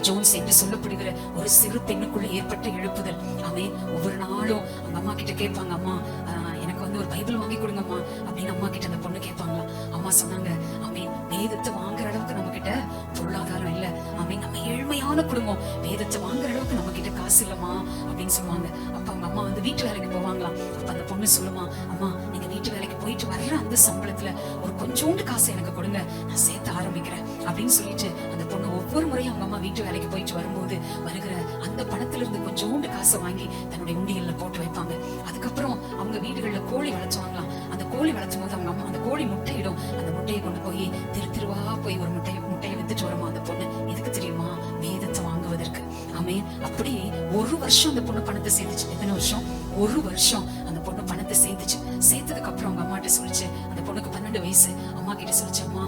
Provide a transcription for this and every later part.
Jones என்று சொல்லப்படுகிற ஒரு சிறு பெண்ணுக்குள்ள ஏற்பட்ட எழுப்புதல். ஆமென். ஒவ்வொரு நாளும் அவங்க அம்மா கிட்ட கேட்பாங்க, அம்மா எனக்கு வந்து ஒரு பைபிள் வாங்கி கொடுங்கம்மா அப்படின்னு அம்மா கிட்ட அந்த பொண்ணு கேட்பாங்களாம். அம்மா சொன்னாங்க, ஆமென், வேதத்தை வாங்குற அளவுக்கு நம்ம கிட்ட பொருளாதாரம் இல்ல. ஆமென், நம்ம ஏழ்மையான குடும்பம், வேதத்தை வாங்குற அளவுக்கு நம்ம கிட்ட காசு இல்லம்மா அப்படின்னு சொல்லுவாங்க. அப்ப அவங்க அம்மா வந்து வீட்டு வேலைக்கு போவாங்களாம். அப்ப அந்த பொண்ணு சொல்லுமா, அம்மா நீங்க வீட்டு வேலைக்கு போயிட்டு வர்ற அந்த சம்பளத்துல ஒரு கொஞ்சோண்டு காசு எனக்கு கொடுங்க, நான் சேர்த்து ஆரம்பிக்கிறேன் அப்படின்னு சொல்லிட்டு அந்த பொண்ணு ஒவ்வொரு முறையும் அவங்க அம்மா வீட்டு வேலைக்கு போயிட்டு வரும்போது வருகிற அந்த பணத்துல இருந்து கொஞ்சோண்டு காசை வாங்கி தன்னுடைய உண்டியல்ல போட்டு வைப்பாங்க. அதுக்கப்புறம் அவங்க வீடுகள்ல கோழி வளர்த்துவாங்களாம். அந்த கோழி வளர்த்தும் போது அவங்க அம்மா அந்த கோழி முட்டையிடும். அந்த முட்டையை கொண்டு போய் திருவா போய் ஒரு முட்டையை வித்துட்டு வருமா அந்த பொண்ணு. எதுக்கு தெரியுமா? வேதத்தை வாங்குவதற்கு. ஆமென். அப்படி ஒரு வருஷம் அந்த பொண்ணு பணத்தை சேர்த்துச்சு. எத்தனை வருஷம்? ஒரு வருஷம் அந்த பொண்ணு பணத்தை சேர்த்துச்சு. சேர்த்ததுக்கு அப்புறம் அவங்க அம்மாட்ட சொல்லிச்சு, அந்த பொண்ணுக்கு 12 வயசு. அம்மா கிட்ட சொல்லிச்சு, அம்மா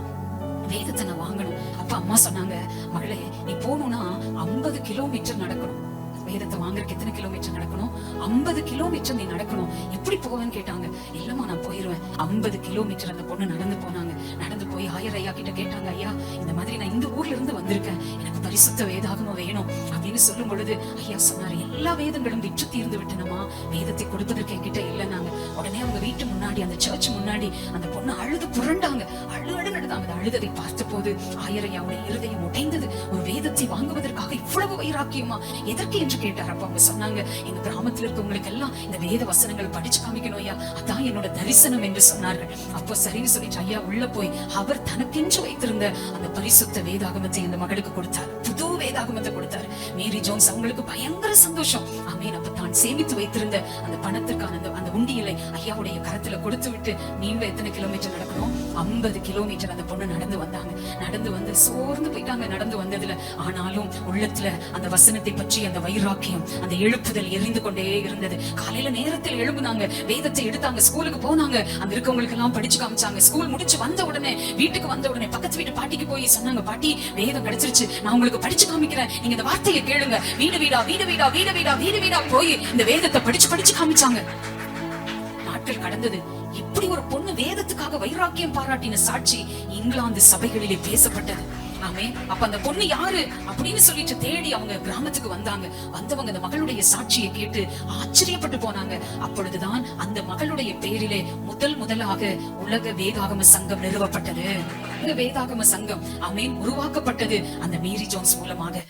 வேதத்தை நான் வாங்கணும். அப்ப அம்மா சொன்னாங்க, மகளே நீ போகணும்னா 50 கிலோமீட்டர் நடக்கணும். வேதத்தை வாங்குறதுக்கு எத்தனை கிலோமீட்டர் நடக்கணும்? 50 கிலோமீட்டர் நீ நடக்கணும். எப்படி போவேன்னு கேட்டாங்க. இல்லம்மா நான் போயிருவேன். 50 கிலோமீட்டர் அந்த பொண்ணு நடந்து போனாங்க. நடந்து போய் ஆயர் ஐயா கிட்ட கேட்டாங்க, ஐயா இந்த மாதிரி நான் இந்த ஊர்ல இருந்து வந்திருக்கேன், எனக்கு பரிசுத்த வேதாகமம் வேணும் அப்படின்னு சொல்லும் பொழுது ஐயா சொன்னாரு, எல்லா வேதங்களும் விற்று தீர்ந்து விட்டனமா, வேதத்தை கொடுப்பதற்கு என்கிட்ட இல்லைன்னாங்க. உடனே அவங்க வீட்டு முன்னாடி அந்த சர்ச் முன்னாடி அந்த பொண்ணு அழுது புரண்டாங்க. அழுது நடந்தாங்க. அழுததை பார்த்த போது ஆயர் ஐயாவுடைய இருதயம் உடைந்தது. ஒரு வேதத்தை வாங்குவதற்காக இவ்வளவு வைராக்கியமா, எதற்கு என்று கேட்டார். அப்ப அவங்க சொன்னாங்க, எங்க கிராமத்துல இருக்கவங்களுக்கு எல்லாம் இந்த வேத வசனங்களை படிச்சு காமிக்கணும் ஐயா, அதான் என்னோட தரிசனம் என்று சொன்னார்கள். அப்போ சரின்னு சொல்லிட்டு ஐயா உள்ள போய் அவர் தனக்கென்று வைத்திருந்த அந்த பரிசுத்த வேதாகமத்தை அந்த மகளுக்கு கொடுத்தார். புது வேதாகமத்தை கொடுத்தார். மேரி ஜோன்ஸ் அவங்களுக்கு பயங்கர சந்தோஷம். ஆமென். அப்ப தான் சேமித்து வைத்திருந்த அந்த பணத்திற்கான அந்த உண்டியலை ஐயாவுடைய கரத்துல கொடுத்து விட்டு நீங்க எத்தனை கிலோமீட்டர் நடக்கணும்? 50 கிலோமீட்டர் அந்த பொண்ணு நடந்து வந்தாங்க. நடந்து வந்து சோர்ந்து போயிட்டாங்க நடந்து வந்ததுல. ஆனாலும் உள்ளத்துல அந்த வசனத்தை பற்றி அந்த வைராக்கியம், அந்த எழுப்புதல் எரிந்து கொண்டே இருந்தது. காலையில நேரத்தில் எழுப்புனாங்க, வேதத்தை எடுத்தாங்க, ஸ்கூலுக்கு போனாங்க, அங்க இருக்கவங்களுக்கு எல்லாம் படிச்சு காமிச்சாங்க. ஸ்கூல் முடிச்சு வந்த உடனே வீட்டுக்கு வந்த உடனே பக்கத்து வீட்டு பாட்டிக்கு போய் சொன்னாங்க, பாட்டி வேதம் கிடைச்சிருச்சு, நான் உங்களுக்கு படிச்சு காமிக்கிறேன், நீங்க இந்த வார்த்தையை கேளுங்க. வீடு வீடா வீடு வீடா வீடு வீடா வீடு வீடா போய் இந்த வேதத்தை படிச்சு காமிச்சாங்க. நாட்கள் கடந்தது. இப்படி ஒரு பொண்ணு வேதத்துக்காக வைராக்கியம் பாராட்டின சாட்சி இங்கிலாந்து சபைகளிலே பேசப்பட்டது. ஆமென். அப்ப அந்த பொண்ணு யாரு அப்படின்னு சொல்லிட்டு தேடி அவங்க கிராமத்துக்கு வந்தாங்க. வந்தவங்க அந்த மகளுடைய சாட்சியை கேட்டு ஆச்சரியப்பட்டு போனாங்க. அப்பொழுதுதான் அந்த மகளுடைய பேரிலே முதலாக உலக வேதாகம சங்கம் நிறுவப்பட்டது. வேதாகம சங்கம் ஆமென் உருவாக்கப்பட்டது அந்த மேரி ஜோன்ஸ் மூலமாக.